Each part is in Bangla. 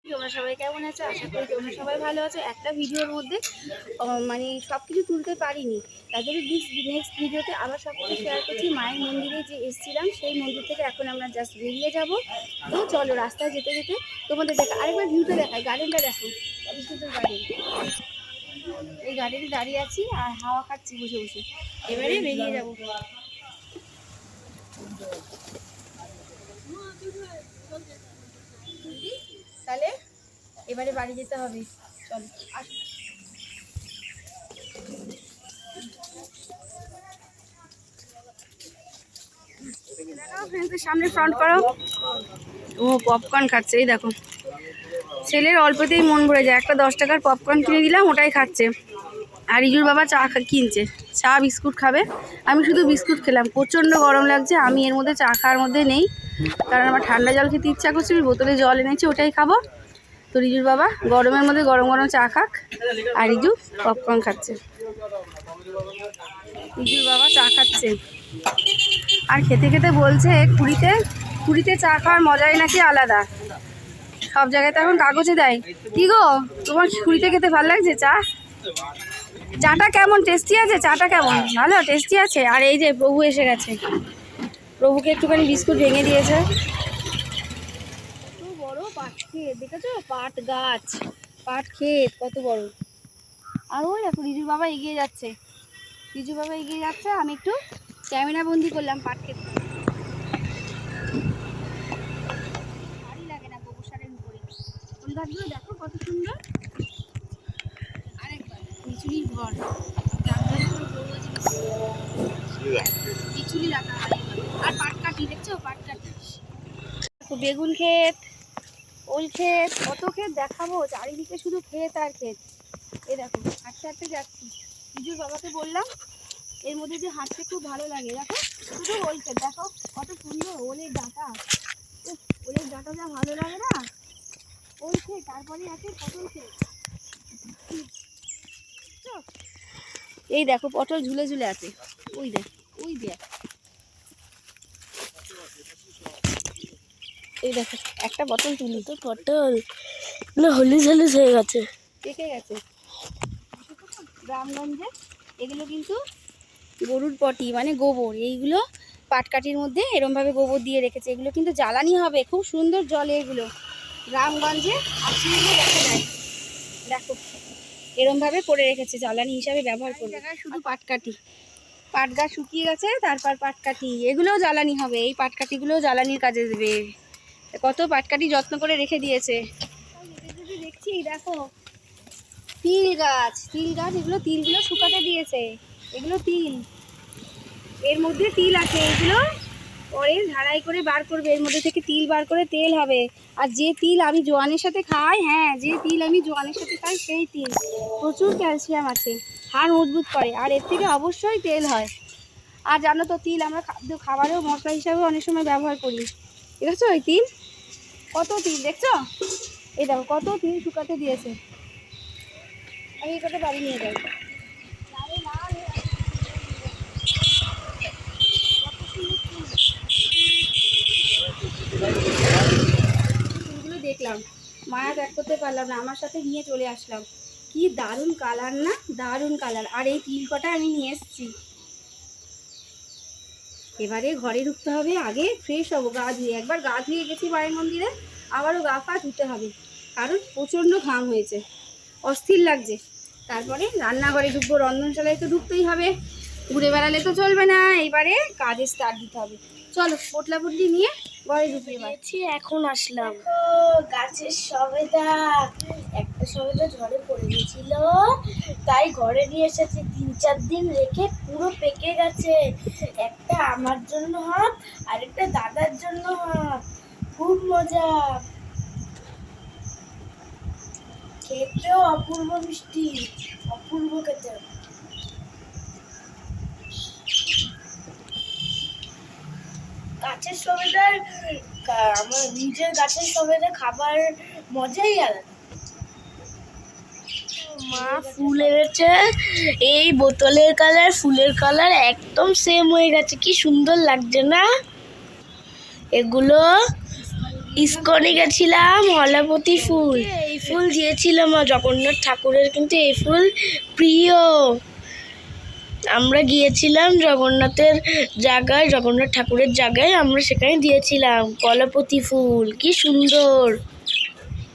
তোমরা সবাই কেমন আছো? আশা করি তোমরা সবাই ভালো আছো। একটা ভিডিওর মধ্যে মানে সব কিছু তুলতে পারিনি, তার জন্য নেক্সট ভিডিওতে আবার সব কিছু শেয়ার করছি। মায়ের মন্দিরে যে এসেছিলাম সেই মন্দির থেকে এখন আমরা জাস্ট বেরিয়ে যাব। তো চলো রাস্তায় যেতে যেতে তোমাদের দেখা আরেকবার ভিউটা দেখাই। গার্ডেনটা দেখো, কত সুন্দর গার্ডেন। এই গার্ডেনে দাঁড়িয়ে আছি আর হাওয়া খাচ্ছি বসে বসে। এবারে বেরিয়ে যাবো। তাহলে এবারে বাড়ি যেতে হবে। চলো আসো। সামনে ফ্রন্ট করো। ও পপকর্ন খাচ্ছে, এই দেখো। ছেলের অল্পতেই মন ভরে যায়। একটা 10 টাকার পপকর্ন কিনে দিলাম, ওটাই খাচ্ছে। আর রিজুর বাবা চা কিনছে, চা বিস্কুট খাবে। আমি শুধু বিস্কুট খেলাম, প্রচণ্ড গরম লাগছে। আমি এর মধ্যে চা খাওয়ার মধ্যে নেই, কারণ আমার ঠান্ডা জল খেতে ইচ্ছা করছে। আমি বোতলে জল এনেছি, ওটাই খাবো। তো রিজুর বাবা গরমের মধ্যে গরম গরম চা খাক, আর রিজু পপকর্ন খাচ্ছে। রিজুর বাবা চা খাচ্ছে আর খেতে খেতে বলছে পুরীতে চা খাওয়ার মজাই নাকি আলাদা। সব জায়গায় তো এখন কাগজে দেয়। কি গো, তোমার পুরীতে খেতে ভালো লাগছে চা? চাটা কেমন, টেস্টি আছে? চাটা কেমন? ভালো টেস্টি আছে। আর এই যে প্রভু এসে গেছে, প্রভুকে একটুখানি বিস্কুট ভেঙে দিয়েছে। কত বড় পাট ক্ষেত দেখেছো? পাট গাছ, পাট ক্ষেত কত বড়। আর ওই দেখো রিজুর বাবা এগিয়ে যাচ্ছে, আমি একটু ক্যামেরা বন্দি করলাম পাট ক্ষেত। ভারী লাগে না গোবর সারের উপরে। ফুল গাছগুলো দেখো কত সুন্দর। আরেকবার বিচুলির ঘর, বিচুলি রাখা হয়। আর পাট কাটি দেখছো? পাট কাটি, বেগুন ক্ষেত, ওল ক্ষেত, কত ক্ষেত দেখাবো। চারিদিকে শুধু ক্ষেত আর ক্ষেত। এই দেখো হাঁটতে হাঁটতে যাচ্ছি। রিজুর বাবাকে বললাম এর মধ্যে যে হাঁটতে খুব ভালো লাগে। দেখো শুধু ওল ক্ষেত, দেখো কত সুন্দর ওলের ডাঁটা। ওলের ডাঁটা যা ভালো লাগে না। ওল ক্ষেত, তারপরে আছে পটল ক্ষেত। এই দেখো পটল ঝুলে ঝুলে আছে। ওই দেখ, ওই দেখ, এই দেখো একটা পটল তুলি। তো পটল না হলুদ হলুদ হয়ে গেছে, পেকে গেছে। গ্রামগঞ্জে এগুলো কিন্তু গরুর পটি মানে গোবর, এইগুলো পাটকাঠির মধ্যে এরমভাবে গোবর দিয়ে রেখেছে। এগুলো কিন্তু জ্বালানি হবে, খুব সুন্দর জলে এগুলো। গ্রামগঞ্জে আসলে দেখা যায়, দেখো এরমভাবে করে রেখেছে, জ্বালানি হিসাবে ব্যবহার করবে। শুধু পাটকাঠি, পাট গাছ শুকিয়ে গেছে, তারপর পাটকাঠি, এগুলোও জ্বালানি হবে। এই পাটকাঠিগুলোও জ্বালানির কাজে দেবে। কত পাটকাঠি যত্ন করে রেখে দিয়েছে। দেখছি দেখো তিল গাছ, এগুলো তিলগুলো শুকাতে দিয়েছে। এগুলো তিল, এর মধ্যে তিল আছে। এগুলো পরে ঝাড়াই করে বার করবে, এর মধ্যে থেকে তিল বার করে তেল হবে। আর যে তিল আমি জোয়ানের সাথে খাই, হ্যাঁ যে তিল আমি জোয়ানের সাথে খাই সেই তিল, প্রচুর ক্যালসিয়াম আছে, হাড় মজবুত করে। আর এর থেকে অবশ্যই তেল হয়। আর জানো তো তিল আমরা খাবারেও মশলা হিসাবে অনেক সময় ব্যবহার করি। দেখেছো ওই তিল, কত তিল দেখছো? এই দেখো কত তিল শুকাতে দিয়েছে। আমি এই কথা বাড়ি নিয়ে যাই। ফুলগুলো দেখলাম, মায়া ত্যাগ করতে পারলাম না, আমার সাথে নিয়ে চলে আসলাম। কি দারুণ কালার না, দারুণ কালার। আর এই তিল কটা আমি নিয়ে এসেছি। এবারে ঘরে ঢুকতে হবে, আগে ফ্রেশ হবো গা ধুয়ে। একবার গা ধুয়ে গেছি মায়ের মন্দিরে, আবারও গা পা ধুতে হবে, কারণ প্রচণ্ড ঘাম হয়েছে, অস্থির লাগছে। তারপরে রান্নাঘরে ঢুকবো, রন্ধনশালায় তো ঢুকতেই হবে, ঘুরে বেড়ালে তো চলবে না। এইবারে কাজে স্টার্ট দিতে হবে। চলো পোটলা পুটলি নিয়ে ঘরে ঢুকিয়ে পাচ্ছি। এখন আসলাম গাছের সবেদা, একটা সবেদা ঝড়ে পড়ে গেছিল, তাই ঘরে নিয়ে এসেছি। 3-4 দিন রেখে পুরো পেকে গেছে। একটা আমার জন্য হাত, আরেকটা দাদার জন্য হাত। খুব মজা, খেতেও অপূর্ব মিষ্টি, অপূর্ব খেতে। গাছের সবেদার, আমার নিজের গাছের সবেদা খাবার মজাই আলাদা। মা ফুল এনেছে, এই বোতলের কালার ফুলের কালার একদম সেম হয়ে গেছে। কি সুন্দর লাগছে না? এগুলো ইস্কনে গেছিলাম, হলাপতি ফুল, এই ফুল দিয়েছিলাম জগন্নাথ ঠাকুরের, কিন্তু এই ফুল প্রিয়। আমরা গিয়েছিলাম জগন্নাথের জায়গায়, জগন্নাথ ঠাকুরের জায়গায়, আমরা সেখানে দিয়েছিলাম কলাপতি ফুল। কি সুন্দর।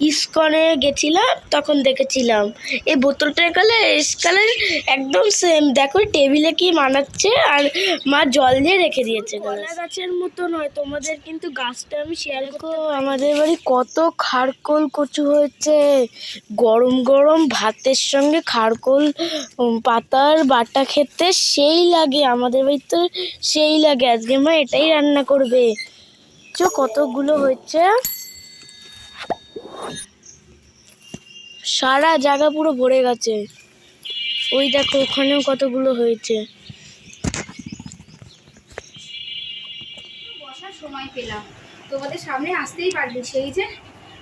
ইস্কনে গেছিলাম তখন দেখেছিলাম। এই বোতলটার কালার একদম সেম। দেখো টেবিলে কি মানাচ্ছে, আর মা জল দিয়ে রেখে দিয়েছে। কলা গাছের মতো নয়, তোমাদের কিন্তু গাছটা আমি শেয়ার করবো। আমাদের বাড়ি কত খারকোল কচু হয়েছে, গরম গরম ভাতের সঙ্গে খারকোল পাতার বাটা খেতে সেই লাগে। আমাদের বাড়িতে সেই লাগে। আজকে মা এটাই রান্না করবে। কতগুলো হয়েছে, সারা জায়গা পুরো ভরে গেছে। ওই দেখো ওখানেও কতগুলো হয়েছে। বসার সময় পেলাম, তোমাদের সামনে আসতেই পারবি। সেই যে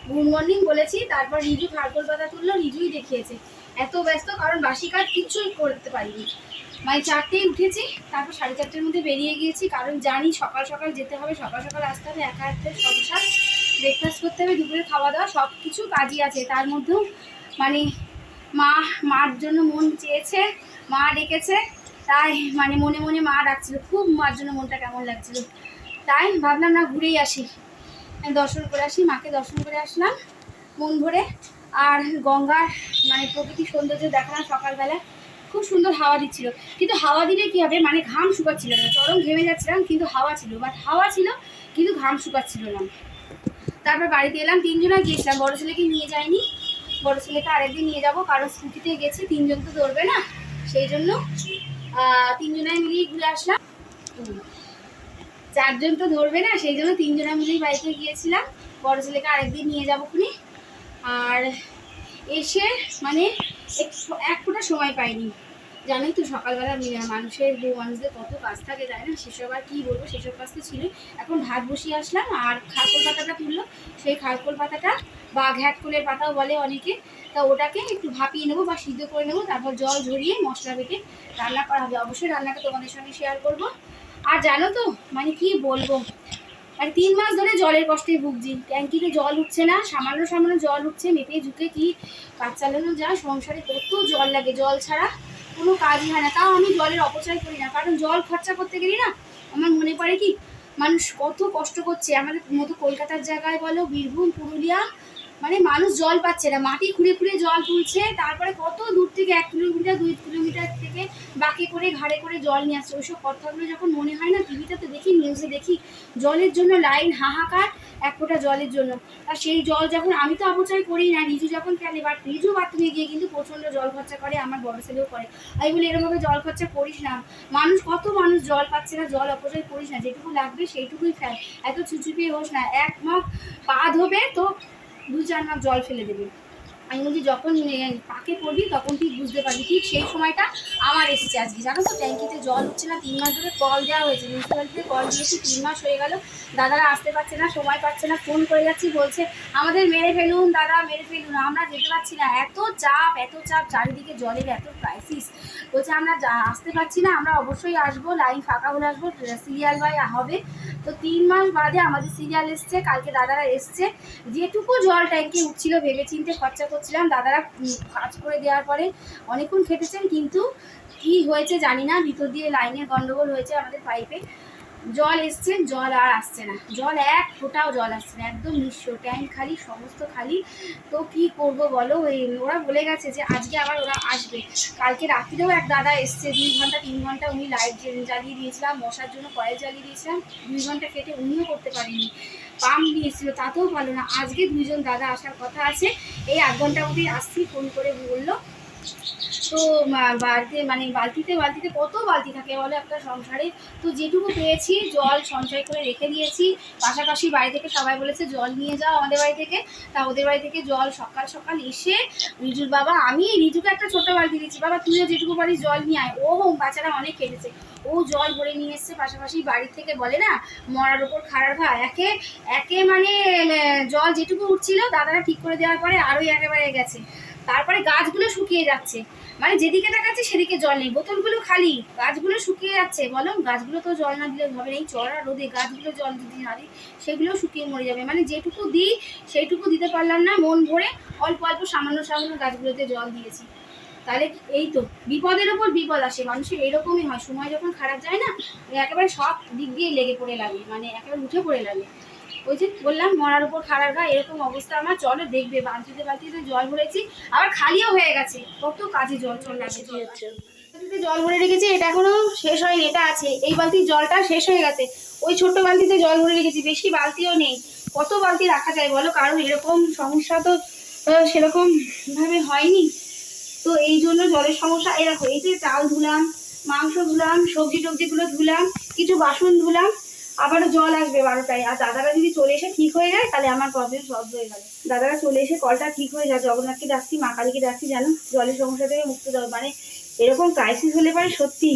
গুড মর্নিং বলেছি, তারপর রিজু খারকোল পাতা তুললো, রিজুই দেখিয়েছে। এত ব্যস্ত, কারণ বাসি কাজ কিচ্ছুই করতে পারিনি। মানে 4টেই উঠেছি, তারপর 4:30-র মধ্যে বেরিয়ে গিয়েছি, কারণ জানি সকাল সকাল যেতে হবে, সকাল সকাল আসতে হবে, একা হাতে সংসার, ব্রেকফাস্ট করতে হবে, দুপুরে খাওয়া দাওয়া সব কিছু কাজই আছে। তার মধ্যেও মানে মার জন্য মন চেয়েছে, মা ডেকেছে, তাই মানে মনে মনে মা ডাকছিল খুব, মার জন্য মনটা কেমন লাগছিল। তাই ভাবলাম না ঘুরেই আসি, দর্শন করে আসি, মাকে দর্শন করে আসলাম মন ভরে। আর গঙ্গার মানে প্রকৃতির সৌন্দর্য দেখালাম সকালবেলা। খুব সুন্দর হাওয়া দিচ্ছিল, কিন্তু হাওয়া দিলে কী হবে, মানে ঘাম শুকাচ্ছিল না। চরম ঘেমে যাচ্ছিলাম, কিন্তু হাওয়া ছিল, হাওয়া ছিল কিন্তু ঘাম শুকাচ্ছিল না। তারপর বাড়িতে এলাম, 3জনা গিয়েছিলাম, বড় ছেলেকে নিয়ে যাইনি, বড় ছেলেকে আরেকদিন নিয়ে যাবো, কারণ স্কুটিতে গেছি, 3জন তো ধরবে না, সেই জন্য 3জনায় মিলিয়ে ঘুরে আসলাম। 4জন তো ধরবে না, সেই জন্য 3জনা মিলেই বাইকে গিয়েছিলাম। বড় ছেলেকে আরেকদিন নিয়ে যাবো খুনি। আর এসে মানে এক ফোঁটা সময় পাইনি। জানোই তো সকালবেলা মানুষদের কত কাজ থাকে, তাই না? সেসব আর কী বলবো, সেসব কাজ তো ছিল। এখন ভাত বসিয়ে আসলাম, আর খারকোল পাতাটা তুললো, সেই খারকোল পাতাটা বা ঘ্যাটকোলের পাতাও বলে অনেকে, তা ওটাকে একটু ভাপিয়ে নেবো বা সিদ্ধ করে নেবো, তারপর জল ঝরিয়ে মশলা বেটে রান্না করা হবে। অবশ্যই রান্নাটা তোমাদের সঙ্গে শেয়ার করবো। আর জানো তো মানে কি বলবো, মানে 3 মাস ধরে জলের কষ্টে ভুগছি। ট্যাঙ্কিতে জল উঠছে না, সামান্য সামান্য জল উঠছে, মেপে ঝুঁকে কি কাজ চালানো যায়। সংসারে কত জল লাগে, জল ছাড়া কোনো কাজই হয় না। তাও আমি জলের অপচয় করি না, কারণ জল খরচা করতে গেলে না আমার মনে পড়ে কি মানুষ কত কষ্ট করছে। আমাদের মতো কলকাতার জায়গায় বলো, বীরভূম, পুরুলিয়া, মানে মানুষ জল পাচ্ছে না, মাটি খুঁড়ে খুঁড়ে জল তুলছে, তারপরে কত দূর থেকে 1 কিলোমিটার 2 কিলোমিটার থেকে বাঁকে করে ঘাড়ে করে জল নিয়ে আসছে। ওইসব কথাগুলো যখন মনে হয় না, টিভিতে তো দেখি, নিউজে দেখি, জলের জন্য লাইন, হাহাকার, 1 ফোঁটা জলের জন্য। আর সেই জল যখন আমি তো অপচয় করি না, রিজু যখন ফেলে, বাট রিজু বাথরুমে গিয়ে কিন্তু প্রচণ্ড জল খরচা করে, আমার বড় ছেলেও করে। আমি বলি এরকমভাবে জল খরচা করিস না, কত মানুষ জল পাচ্ছে না, জল অপচয় করিস না, যেটুকু লাগবে সেইটুকুই ফেল, এত চুচুপিয়ে হোস না। 1 মগ পা ধোবে তো 2-4 মগ জল ফেলে দেবে। আমি বলছি যখন পাকে পড়বি তখন ঠিক বুঝতে পারবি। ঠিক সেই সময়টা আমার এসেছে আজকে, জানো তো? ট্যাঙ্কিতে জল উঠছে না, 3 মাস ধরে কল দেওয়া হয়েছে, মিউনিসিপ্যালিটিতে কল দিয়েছি, 3 মাস হয়ে গেল, দাদারা আসতে পারছে না, সময় পাচ্ছে না, ফোন করে যাচ্ছি, বলছে আমাদের মেরে ফেলুন দাদা, মেরে ফেলুন, আমরা যেতে পারছি না, এত চাপ চারিদিকে, জলের এত ক্রাইসিস। বলছে আমরা আসতে পারছি না, আমরা অবশ্যই আসবো, লাইন ফাঁকা হলে আসবো, সিরিয়াল বাই হবে। তো 3 মাস বাদে আমাদের সিরিয়াল এসছে, কালকে দাদারা এসছে। যেটুকু জল ট্যাঙ্কি উঠছিল ভেবে চিন্তে খরচা করছিলাম, দাদারা কাজ করে দেওয়ার পরে অনেকক্ষণ খেটেছেন, কিন্তু কি হয়েছে জানি না, ভিতর দিয়ে লাইনের গন্ডগোল হয়েছে আমাদের পাইপে। জল এসছে, জল আর আসছে না, জল 1 ফোঁটাও জল আসছে না, একদম নিঃস্ব, ট্যাঙ্ক খালি, সমস্ত খালি। তো কি করব বলো? ওরা বলে গেছে যে আজকে আবার ওরা আসবে। কালকে রাত্রিরেও এক দাদা এসছে, 2 ঘন্টা 3 ঘন্টা উনি লাইট জ্বালিয়ে দিয়েছিলাম, মশার জন্য কয়েল জ্বালিয়ে দিয়েছিলাম, 2 ঘন্টা কেটে উনিও করতে পারেনি, পাম্প নিয়েছিল, তাতেও ভালো না। আজকে 2 জন দাদা আসার কথা আছে, এই 8 ঘন্টার মধ্যেই আসছি, ফোন করে বললো। তো বাড়িতে মানে বালতিতে কত বালতি থাকে বলো একটা সংসারে। তো যেটুকু পেয়েছি জল সঞ্চয় করে রেখে দিয়েছি। পাশাপাশি বাড়ি থেকে সবাই বলেছে জল নিয়ে যাও আমাদের বাড়ি থেকে, তা ওদের বাড়ি থেকে জল সকাল সকাল এসে রিজুর বাবা, আমি রিজুকে একটা ছোটো বালতি দিয়েছি, বাবা তুইও যেটুকু পারিস জল নিয়ে আয়। ও বাচ্চারা অনেক কেটেছে, ও জল ভরে নিয়ে এসছে পাশাপাশি বাড়ি থেকে, বলে না মরার ওপর খাড়ার ঘা, একে একে মানে জল যেটুকু উঠছিল দাদারা ঠিক করে দেওয়ার পরে আরোই একেবারে গেছে। তারপরে গাছগুলো শুকিয়ে যাচ্ছে, মানে যেদিকে দেখাচ্ছে সেদিকে জল নেই, বোতলগুলো খালি, গাছগুলো শুকিয়ে যাচ্ছে। বলো গাছগুলো তো জল না দিলে হবে না, এই চড়া রোদে গাছগুলো জল যদি না দিই সেগুলো শুকিয়ে মরে যাবে। মানে যেটুকু দিই সেইটুকু দিতে পারলাম না, মন ভরে অল্প অল্প সামান্য সামান্য গাছগুলোতে জল দিয়েছি। তাহলে এই তো বিপদের ওপর বিপদ আসে, মানুষের এরকমই হয়, সময় যখন খারাপ যায় না একেবারে সব দিক দিয়ে লেগে পড়ে লাগে, মানে একেবারে উঠে পড়ে লাগে। ওই যে বললাম মরার উপর খাড়ার ঘা, এরকম অবস্থা আমার। চলো দেখবে বালতিতে বালতিতে জল ভরেছি, আবার খালিও হয়ে গেছে, কত কাজে জল লাগে। বালতিতে জল ভরে রেখেছি, এটা এখনো শেষ হয়নি, এটা আছে। এই বালতির জলটা শেষ হয়ে গেছে, ওই ছোট্ট বালতিতে জল ভরে রেখেছি, বেশি বালতিও নেই। কত বালতি রাখা যায় বলো, কারণ এরকম সমস্যা তো সেরকম ভাবে হয়নি, তো এই জন্য জলের সমস্যা। এরকম এই যে চাল ধুলাম, মাংস ধুলাম, সবজি টবজিগুলো ধুলাম, কিছু বাসন ধুলাম, আবারও জল আসবে 12টায়। আর দাদারা যদি চলে এসে ঠিক হয়ে যায় তাহলে আমার প্রবলেম সলভ হয়ে গেল। দাদারা চলে এসে কলটা ঠিক হয়ে যায়, জগন্নাথকে ডাকছি, মা কালীকে ডাকছি, জানো জলের সমস্যা থেকে মুক্ত দেওয়া। মানে এরকম ক্রাইসিস হলে পারে সত্যি,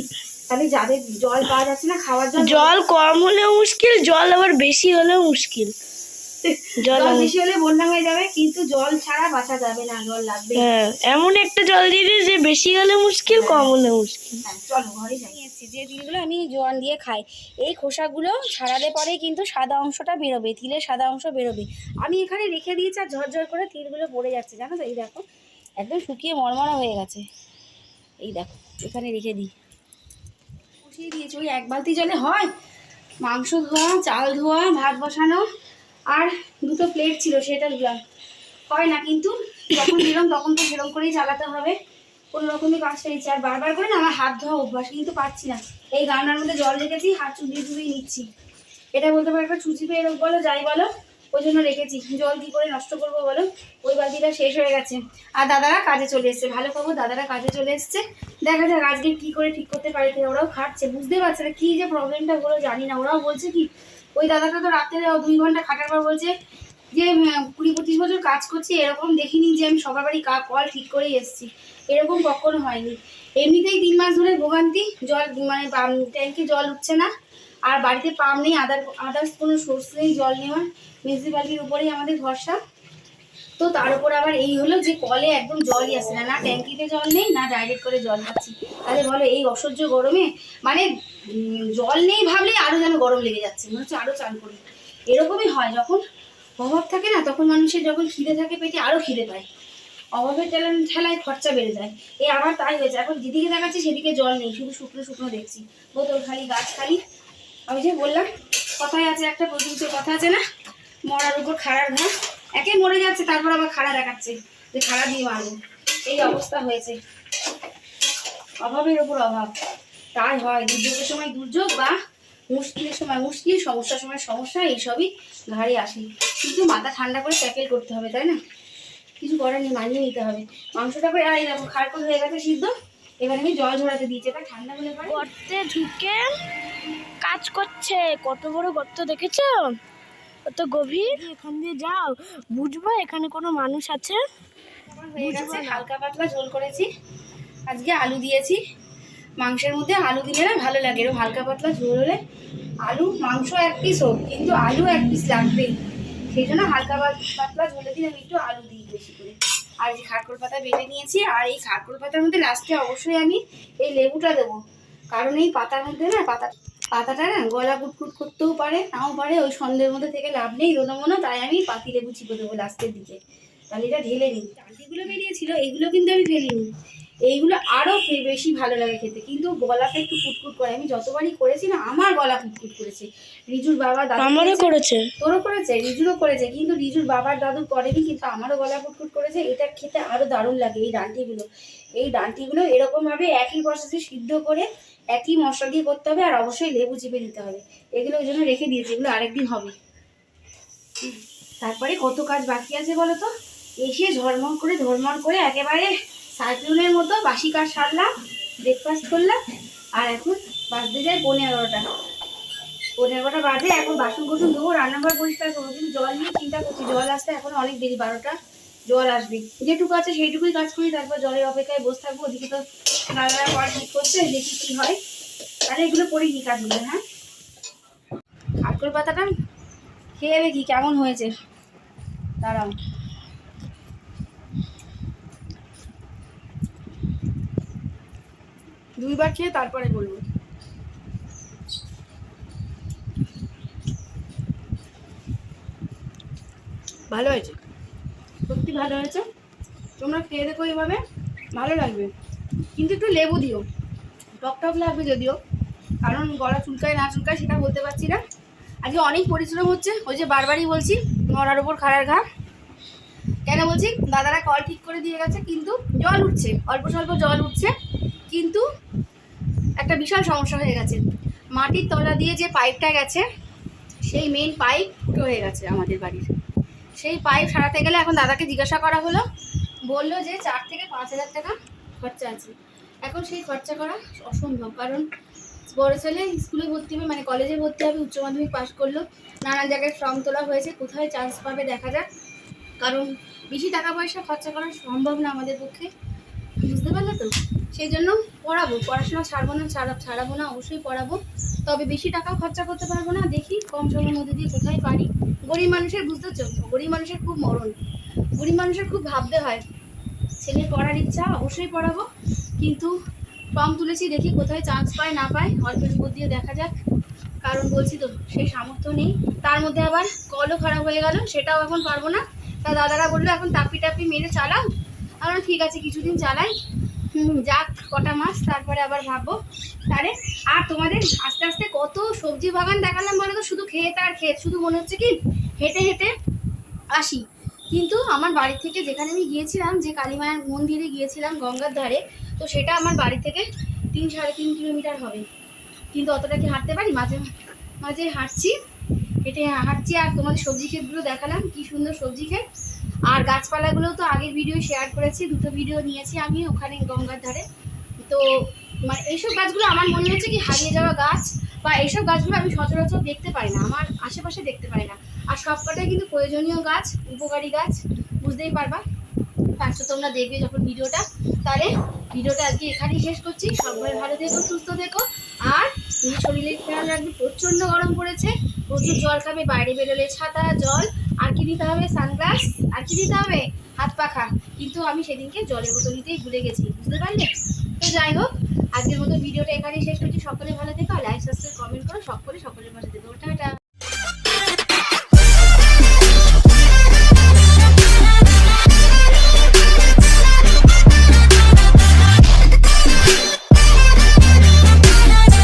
তাহলে যাদের জল পাওয়া যাচ্ছে না, খাওয়ার জল, জল কম হলেও মুশকিল, জল আবার বেশি হলেও মুশকিল। জল বেশি হলে বন্যা হয়ে যাবে, কিন্তু জল ছাড়া বাঁচা যাবে না, জল লাগবে। হ্যাঁ, এমন একটা জল দিয়ে দিস যে বেশি হলে মুশকিল, কম হলে মুশকিল। হ্যাঁ চলো ঘরে যাই। যে তিলগুলো আমি জোয়ান দিয়ে খাই, এই খোসাগুলো ছাড়ালে পরে কিন্তু সাদা অংশটা বেরোবে, তিলের সাদা অংশ বেরোবে। আমি এখানে রেখে দিয়েছি আর ঝরঝর করে তিলগুলো পড়ে যাচ্ছে, জানো তো। এই দেখো একদম শুকিয়ে মরমরা হয়ে গেছে, এই দেখো এখানে রেখে দিই, বসিয়ে দিয়েছি। ওই এক বালতি জলে হয় মাংস ধোয়া, চাল ধোয়া, ভাত বসানো, আর দুটো প্লেট ছিল সেটা ধুলাম, হয় না। কিন্তু যখন দিলাম তখন তো সেরকম করেই চালাতে হবে, কোনো রকমই কাজটা নিচ্ছি। আর বারবার করে না আমার হাত ধোয়া অভ্যাস, কিন্তু পাচ্ছি না। এই গামলার মধ্যে জল রেখেছি, হাত চুবিয়ে চুবিয়ে নিচ্ছি। এটা বলতে পারো একটা চুচি পেয়ে বলো, যাই বলো, ওই জন্য রেখেছি। জল কী করে নষ্ট করবো বলো, ওই বালতিটা শেষ হয়ে গেছে। আর দাদারা কাজে চলে এসছে, ভালো খবর, দাদারা কাজে চলে এসছে। দেখা যাক আজকে কী করে ঠিক করতে পারি। ওরাও খাটছে, বুঝতে পারছে না কী যে প্রবলেমটা হলো জানি না। ওরাও বলছে কি, ওই দাদাটা তো রাত্রে 2 ঘন্টা খাটার পর বলছে যে 20-25 বছর কাজ করছি, এরকম দেখিনি যে আমি সবার বাড়ি কল ঠিক করেই এসেছি, এরকম কখনো হয়নি। এমনিতেই 3 মাস ধরে ভোগান্তি, জল মানে ট্যাঙ্কে জল উঠছে না, আর বাড়িতে পাম্প নেই, আদার্স কোনো সোর্স নেই জল নেওয়ার, মিউনিসিপ্যালিটির উপরেই আমাদের ভরসা। তো তার উপর আবার এই হলো যে কলে একদম জলই আসে না, না ট্যাঙ্কিতে জল নেই, না ডাইরেক্ট করে জল পাচ্ছি। তাহলে বলো এই অসহ্য গরমে, মানে জল নেই ভাবলেই আরও যেন গরম লেগে যাচ্ছে, মনে হচ্ছে আরও চান করি। এরকমই হয় যখন অভাব থাকে না, তখন মানুষের যখন খিদে থাকে পেটে আরও খিদে পায়, অভাবের ঠেলায় খরচা বেড়ে যায়। এই আমার তাই হয়েছে, এখন যেদিকে দেখাচ্ছি সেদিকে জল নেই, শুধু শুকনো শুকনো দেখছি, বোতল খালি, গাছ খালি। আমি যে বললাম কথায় আছে একটা প্রচুর কথা আছে না, মরার উপর খাড়ার ঘা, একে মরে যাচ্ছে তারপর আবার খাড়া দেখাচ্ছে যে খাড়া দিয়ে মারবো, এই অবস্থা হয়েছে। অভাবের ওপর অভাব, তাই হয়। দুর্যোগের সময় দুর্যোগ, বা মুশকিলের সময় মুশকিল, সমস্যার সময় সমস্যা, এইসবই ঘাড়ে আসে। কিন্তু মাথা ঠান্ডা করে ট্যাকেল করতে হবে, তাই না, কিছু করার নেই, মানিয়ে নিতে হবে। মাংসটা করে আর দেখো খাড়কল হয়ে গেছে সিদ্ধ, এবার আমি জল ঝরাতে দিয়েছি, এটা ঠান্ডা হলে পরে। গর্তে ঢুকে কাজ করছে, কত বড় গর্ত দেখেছো, কত গভীর। এখান দিয়ে যাও, বুঝবো এখানে কোনো মানুষ আছে। হয়ে গেছে, হালকা পাতলা ঝোল করেছি, আজকে আলু দিয়েছি। মাংসের মধ্যে আলু দিলে না ভালো লাগে, এরকম হালকা পাতলা ঝোল হলে। আলু মাংস 1 পিস হোক, কিন্তু আলু 1 পিস লাগবেই, সেই জন্য হালকা পাতলা ঝোলে দিয়ে আমি একটু আলু দিই বেশি করে। আর এই খারকোল পাতা বেটে নিয়েছি, আর এই খারকোল পাতার মধ্যে লাস্টে অবশ্যই আমি এই লেবুটা দেবো, কারণ এই পাতার মধ্যে না পাতাটা না গলা কুটকুট করতেও পারে, নাও পারে, ওই সন্ধ্যের মধ্যে থেকে লাভ নেই রোদমোনো, তাই আমি পাতি লেবু চিপে দেবো লাস্টের দিকে। তাহলে এটা ঢেলে নিই। ডালটিগুলো বেরিয়েছিল, এইগুলো কিন্তু আমি ফেলিনি, এইগুলো আরও বেশি ভালো লাগে খেতে, কিন্তু গলাটা একটু কুটকুট করে। আমি যতবারই করেছি না আমার গলা কুটকুট করেছে। রিজুর বাবা দাদু আমারও করেছে, তোরও করেছে, রিজুরও করেছে, কিন্তু রিজুর বাবার দাদু করেনি, কিন্তু আমারও গলা কুটকুট করেছে। এটা খেতে আরও দারুণ লাগে। এই ডান্টিগুলো এরকমভাবে একই প্রসেসে সিদ্ধ করে একই মশলা দিয়ে করতে হবে, আর অবশ্যই লেবু চিপে দিতে হবে। এগুলো ওই জন্য রেখে দিয়েছি, এগুলো আরেকদিন হবে। তারপরে কত কাজ বাকি আছে বলো তো, এসে ঝরমর করে একেবারে সাইক্লোনের মতো বাসি কাজ সারলাম, ব্রেকফাস্ট করলাম, আর এখন বাজতে যায় 11:30 বাজে। এখন বাসন কোসন ধোবো, রান্নাঘর পরিষ্কার করবো, কিন্তু জল নিয়ে চিন্তা করছি, জল আসতে এখন অনেক দেরি, 12টা জল আসবে। যেটুকু আছে সেইটুকুই কাজ করি, তারপর জলের অপেক্ষায় বসে থাকবো। ওদিকে তো দাদারা পড়া ঠিক করছে, দেখি কী হয়। তাহলে এগুলো করিনি কাজগুলো। হ্যাঁ, খারকোল পাতাটা খেয়ে দেখি কেমন হয়েছে, দাঁড়াও। দুইবার খেয়ে তারপরে বলবো। ভালো হয়েছে, সত্যি ভালো হয়েছে। তোমরা খেয়ে দেখো এইভাবে, ভালো লাগবে। কিন্তু একটু লেবু দিও, টক টক লাগবে যদিও, কারণ গলা চুলকায় না চুলকায় সেটা বলতে পারছি না। আজকে অনেক পরিশ্রম হচ্ছে, ওই যে বারবারই বলছি মরার ওপর খাড়ার ঘা। কেন বলছি, দাদারা কল ঠিক করে দিয়ে গেছে, কিন্তু জল উঠছে, অল্প স্বল্প জল উঠছে, কিন্তু একটা বিশাল সমস্যা হয়ে গেছে। মাটির তলা দিয়ে যে পাইপটা গেছে, সেই মেন পাইপ ফুটো হয়ে গেছে আমাদের বাড়ির। সেই পাইপ সারাতে গেলে এখন দাদাকে জিজ্ঞাসা করা হলো, বললো যে 4 থেকে 5,000 টাকা খরচা আছে। এখন সেই খরচা করা অসম্ভব, কারণ বড় ছেলে স্কুলে ভর্তি হবে, মানে কলেজে ভর্তি হবে, উচ্চ মাধ্যমিক পাস করলো, নানান জায়গায় ফর্ম তোলা হয়েছে, কোথায় চান্স পাবে দেখা যাক। কারণ বেশি টাকা পয়সা খরচা করা সম্ভব না আমাদের পক্ষে, বুঝতে পারলে তো। সেই জন্য পড়াবো, পড়াশোনা ছাড়াবো না, অবশ্যই পড়াবো, তবে বেশি টাকাও খরচা করতে পারবো না। দেখি কম সময়ের মধ্যে দিয়ে কোথায় পারি। গরিব মানুষের, বুঝতেছো, গরিব মানুষের খুব মরণ, গরিব মানুষের খুব ভাবতে হয়। ছেলের পড়ার ইচ্ছা, অবশ্যই পড়াবো, কিন্তু ফর্ম তুলেছি, দেখি কোথায় চান্স পায় না পায়, অল্পের উপর দিয়ে দেখা যাক। কারণ বলছি তো সেই সামর্থ্য নেই, তার মধ্যে আবার কলও খারাপ হয়ে গেল, সেটাও এখন পারবো না। তা দাদারা বললো এখন টাপি মেরে চালাও। আমরা ঠিক আছে কিছুদিন চালাই, যাক কটা মাস, তারপরে আবার ভাববো। তারে আর তোমাদের আস্তে আস্তে কত সবজি বাগান দেখালাম বলে তো, শুধু ক্ষেত আর ক্ষেত, শুধু মনে হচ্ছে কি হেঁটে হেঁটে আসি। কিন্তু আমার বাড়ি থেকে যেখানে আমি গিয়েছিলাম, যে কালীমায়ের মন্দিরে গিয়েছিলাম গঙ্গার ধারে, তো সেটা আমার বাড়ি থেকে 3-3.5 কিলোমিটার হবে। কিন্তু অতটা কি হাঁটতে পারি, মাঝে মাঝে হাঁটছি, হেঁটে হাঁটছি। আর তোমাদের সবজি ক্ষেতগুলো দেখালাম, কি সুন্দর সবজি ক্ষেত। আর গাছপালাগুলো তো আগের ভিডিও শেয়ার করেছি, 2টো ভিডিও নিয়েছি আমি ওখানে গঙ্গার ধারে। তো মানে এইসব গাছগুলো আমার মনে হচ্ছে কি হারিয়ে যাওয়া গাছ, বা এইসব গাছগুলো আমি সচরাচর দেখতে পাই না, আমার আশেপাশে দেখতে পাই না। আর সবকটাই কিন্তু প্রয়োজনীয় গাছ, উপকারী গাছ, বুঝতেই পারবা। আচ্ছা তোমরা দেখবে যখন ভিডিওটা, তাহলে ভিডিওটা আজকে এখানেই শেষ করছি। সবাই ভালো থেকো, সুস্থ থেকো, আর তুমি শরীরের খেয়াল রাখবে। প্রচণ্ড গরম পড়েছে, প্রচুর জল খাবে, বাইরে বেরোলে ছাতা, জল, আর কি দিতে হবে, সানগ্লাস, আর কি দিতে হবে, হাত পাখা। কিন্তু আমি সেদিনকে জলের বোতল নিতেই ভুলে গেছি, বুঝতে পারলে। তো যাই হোক, আজকের মতো ভিডিওটা এখানেই শেষ করছি। সকলে ভালো থেকো, লাইক সাবস্ক্রাইব কমেন্ট করো, সকলের পাশে থেকো। টাটা।